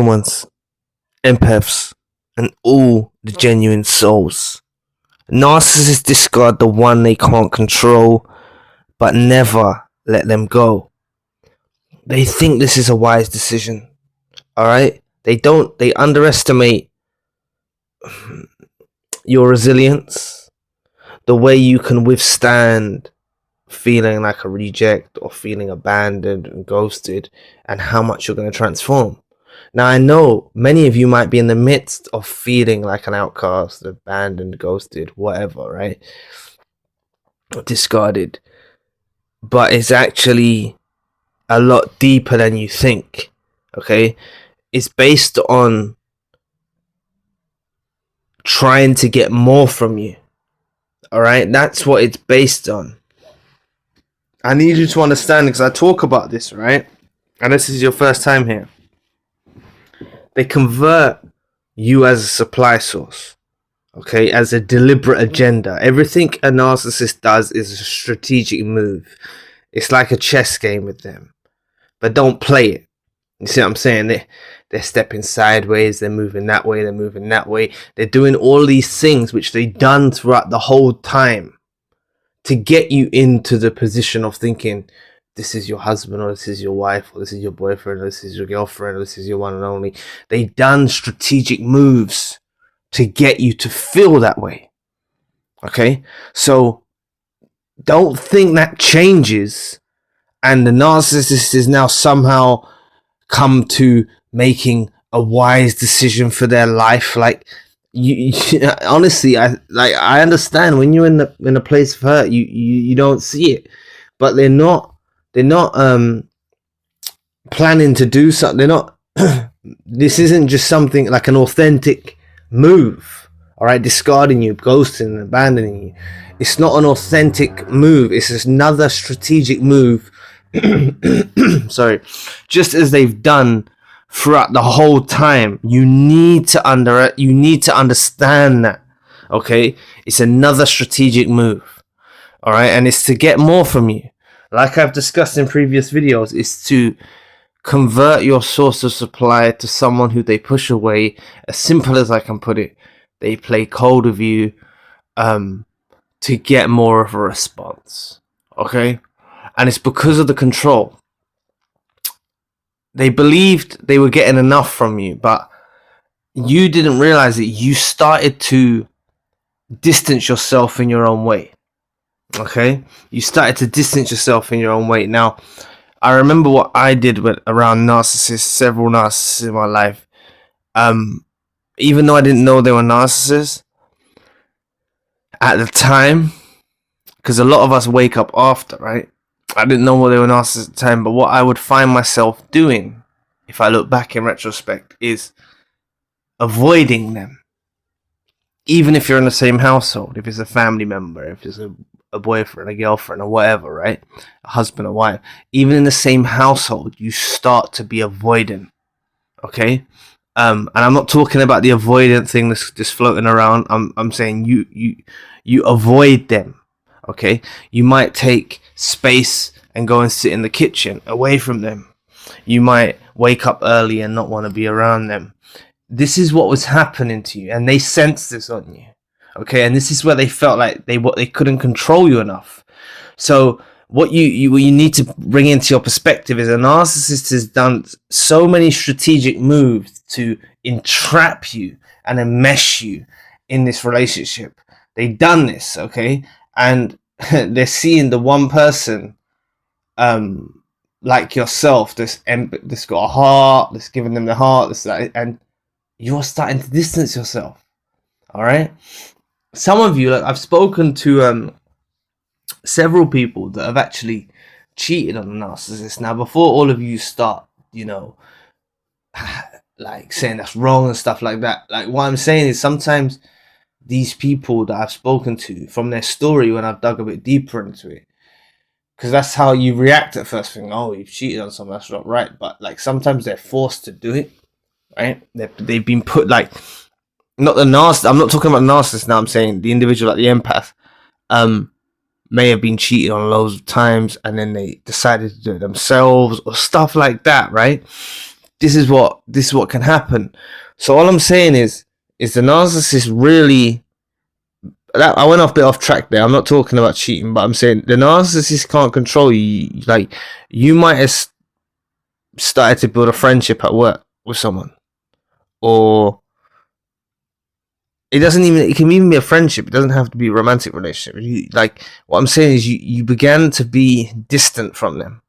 ones, empaths, and all the genuine souls. Narcissists discard the one they can't control, but never let them go. They think this is a wise decision. Alright? They underestimate your resilience, the way you can withstand feeling like a reject or feeling abandoned and ghosted, and how much you're going to transform. Now, I know many of you might be in the midst of feeling like an outcast, abandoned, ghosted, whatever, right? Discarded. But it's actually a lot deeper than you think, okay? It's based on trying to get more from you, all right? That's what it's based on. I need you to understand, because I talk about this, right? And this is your first time here. They convert you as a supply source, okay, as a deliberate agenda. Everything a narcissist does is a strategic move. It's like a chess game with them, but don't play it. You see what I'm saying? They're stepping sideways, they're moving that way, they're moving that way. They're doing all these things which they've done throughout the whole time to get you into the position of thinking, this is your husband, or this is your wife, or this is your boyfriend, or this is your girlfriend, or this is your one and only. They done strategic moves to get you to feel that way. Okay? So don't think that changes and the narcissist is now somehow come to making a wise decision for their life. Like, you honestly, I understand when you're in a place of hurt, you don't see it, but they're not planning to do something. They're not this isn't just something like an authentic move, all right? Discarding you, ghosting and abandoning you, it's not an authentic move. It's just another strategic move sorry, just as they've done throughout the whole time. You need to understand that, okay? It's another strategic move, all right? And it's to get more from you. Like I've discussed in previous videos, is to convert your source of supply to someone who they push away. As simple as I can put it, they play cold with you to get more of a response, okay? And it's because of the control. They believed they were getting enough from you, but you didn't realize that you started to distance yourself in your own way. Okay, you started to distance yourself in your own way. Now, I remember what I did around narcissists, several narcissists in my life. Even though I didn't know they were narcissists at the time, because a lot of us wake up after, right? I didn't know what they were narcissists at the time, but what I would find myself doing, if I look back in retrospect, is avoiding them. Even if you're in the same household, if it's a family member, if it's a boyfriend, a girlfriend, or whatever, right? A husband or wife. Even in the same household, you start to be avoidant, okay? And I'm not talking about the avoidant thing that's just floating around. I'm saying you avoid them, okay? You might take space and go and sit in the kitchen away from them. You might wake up early and not want to be around them. This is what was happening to you, and they sensed this on you, okay? And this is where they felt like they couldn't control you enough. So what you need to bring into your perspective is a narcissist has done so many strategic moves to entrap you and enmesh you in this relationship. They've done this, okay? And they're seeing the one person like yourself that's got a heart, that's giving them the heart, and you're starting to distance yourself, all right? Some of you, like, I've spoken to several people that have actually cheated on a narcissist. Now, before all of you start, like saying that's wrong and stuff like that, like what I'm saying is sometimes these people that I've spoken to, from their story, when I've dug a bit deeper into it, because that's how you react at first, thing, oh, you've cheated on someone, that's not right. But like sometimes they're forced to do it, right? They've been put, like, not the narcissist. I'm not talking about narcissist now. I'm saying the individual, like the empath, may have been cheated on loads of times, and then they decided to do it themselves or stuff like that, right? this is what can happen. So all I'm saying is the narcissist really, I went off a bit off track there. I'm not talking about cheating, but I'm saying the narcissist can't control you. Like, you might have started to build a friendship at work with someone, or it can even be a friendship. It doesn't have to be a romantic relationship. Like, what I'm saying is you began to be distant from them,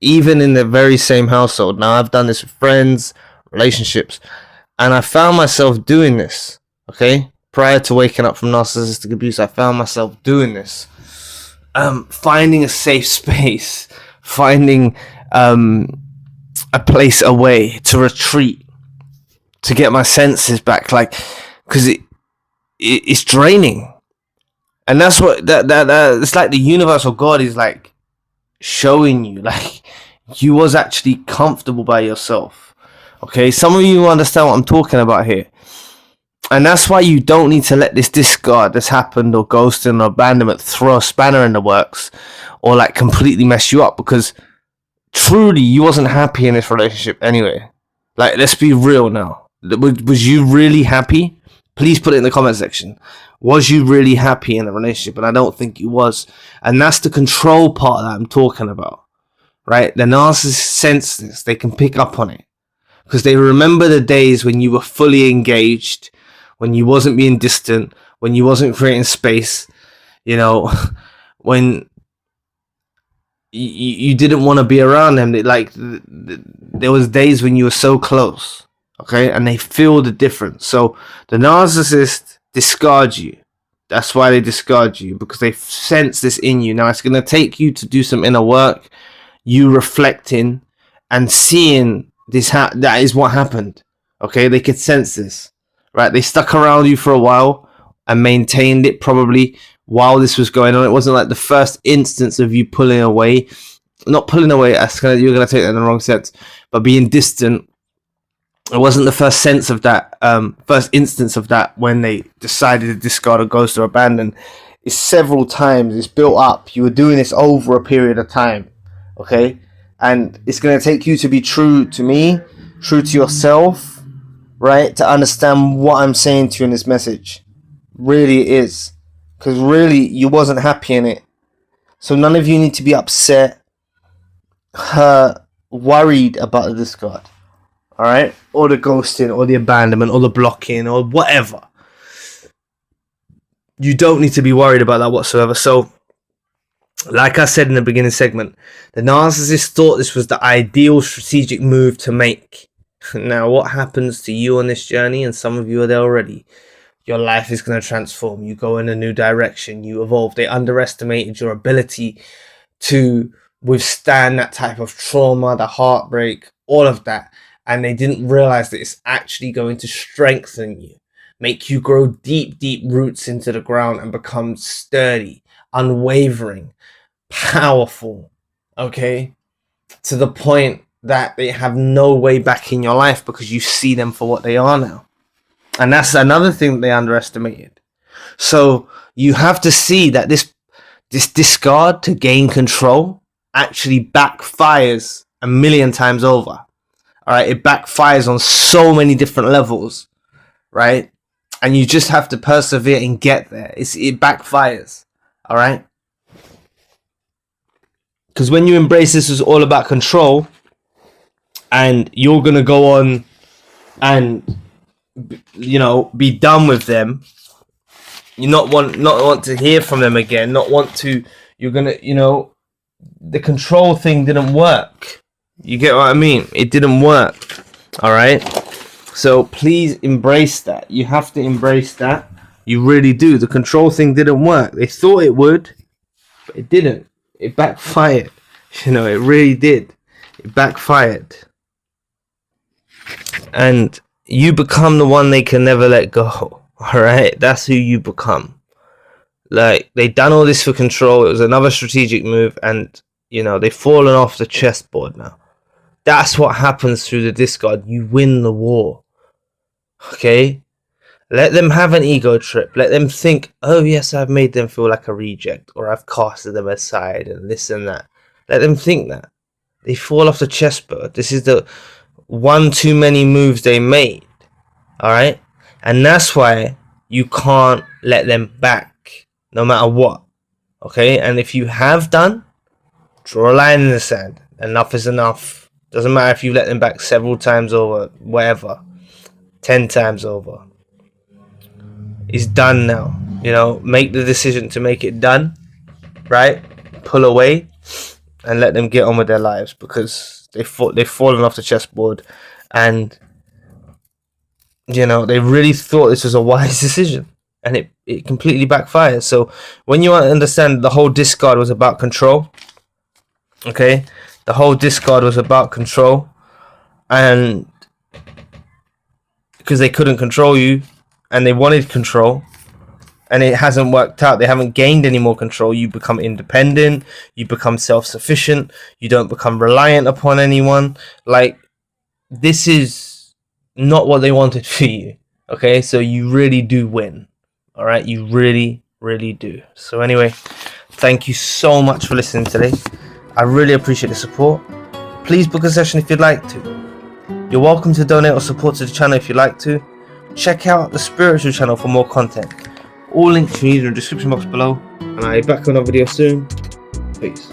even in the very same household. Now, I've done this with friends, relationships, and I found myself doing this, okay? Prior to waking up from narcissistic abuse, I found myself doing this. Finding a safe space, finding a place away to retreat, to get my senses back, like, because it's draining. And that's what that it's like the universe or God is like showing you, like, you was actually comfortable by yourself. Okay, some of you understand what I'm talking about here. And that's why you don't need to let this discard that's happened, or ghosting, or abandonment, throw a spanner in the works, or like completely mess you up, because truly you wasn't happy in this relationship anyway. Like, let's be real now. Was you really happy? Please put it in the comment section. Was you really happy in the relationship? And I don't think you was. And that's the control part that I'm talking about, right? The narcissist sense this. They can pick up on it, because they remember the days when you were fully engaged, when you wasn't being distant, when you wasn't creating space, you know, when you didn't want to be around them. There was days when you were so close, okay? And they feel the difference. So the narcissist discards you. That's why they discard you, because they sense this in you. Now, it's going to take you to do some inner work, you reflecting and seeing this. That is what happened, okay? They could sense this, right? They stuck around you for a while and maintained it probably while this was going on. It wasn't like the first instance of you pulling away. Not pulling away, you're going to take that in the wrong sense, but being distant. It wasn't the first sense of that, first instance of that when they decided to discard or ghost or abandon. It's several times. It's built up. You were doing this over a period of time, okay? And it's going to take you to be true to me, true to yourself, right? To understand what I'm saying to you in this message. Really it is. Because really, you wasn't happy in it. So none of you need to be upset, hurt, worried about the discard. Alright? Or the ghosting, or the abandonment, or the blocking, or whatever. You don't need to be worried about that whatsoever. So, like I said in the beginning segment, the narcissist thought this was the ideal strategic move to make. Now, what happens to you on this journey, and some of you are there already, your life is going to transform. You go in a new direction. You evolve. They underestimated your ability to withstand that type of trauma, the heartbreak, all of that. And they didn't realize that it's actually going to strengthen you, make you grow deep, deep roots into the ground and become sturdy, unwavering, powerful, okay? To the point that they have no way back in your life, because you see them for what they are now. And that's another thing that they underestimated. So you have to see that this discard to gain control actually backfires a million times over. All right, it backfires on so many different levels, right? And you just have to persevere and get there. It backfires, all right? Because when you embrace this is all about control, and you're gonna go on and, you know, be done with them. You not want to hear from them again. Not want to. You're gonna, you know, the control thing didn't work. You get what I mean? It didn't work. All right. So please embrace that. You have to embrace that. You really do. The control thing didn't work. They thought it would, but it didn't. It backfired. You know, it really did. It backfired. And you become the one they can never let go. All right. That's who you become. Like, they done all this for control. It was another strategic move, and you know, they've fallen off the chessboard now. That's what happens through the discard. You win the war. Okay? Let them have an ego trip. Let them think, oh yes, I've made them feel like a reject, or I've casted them aside, and this and that. Let them think that. They fall off the chessboard. This is one too many moves they made. All right, and that's why you can't let them back no matter what. Okay, and if you have done, draw a line in the sand. Enough is enough. Doesn't matter if you let them back several times over, whatever, 10 times over. It's done now. You know, make the decision to make it done, right? Pull away and let them get on with their lives, because they've fallen off the chessboard, and you know, they really thought this was a wise decision, and it completely backfires. So when you understand the whole discard was about control, okay, the whole discard was about control, and because they couldn't control you and they wanted control, and it hasn't worked out, they haven't gained any more control, you become independent, you become self-sufficient, you don't become reliant upon anyone. Like, this is not what they wanted for you. Okay, so you really do win. All right, you really do. So anyway, thank you so much for listening today. I really appreciate the support. Please book a session if you'd like to. You're welcome to donate or support to the channel if you'd like to. Check out the spiritual channel for more content. All links you need in the description box below, and I'll be back on a video soon. Peace.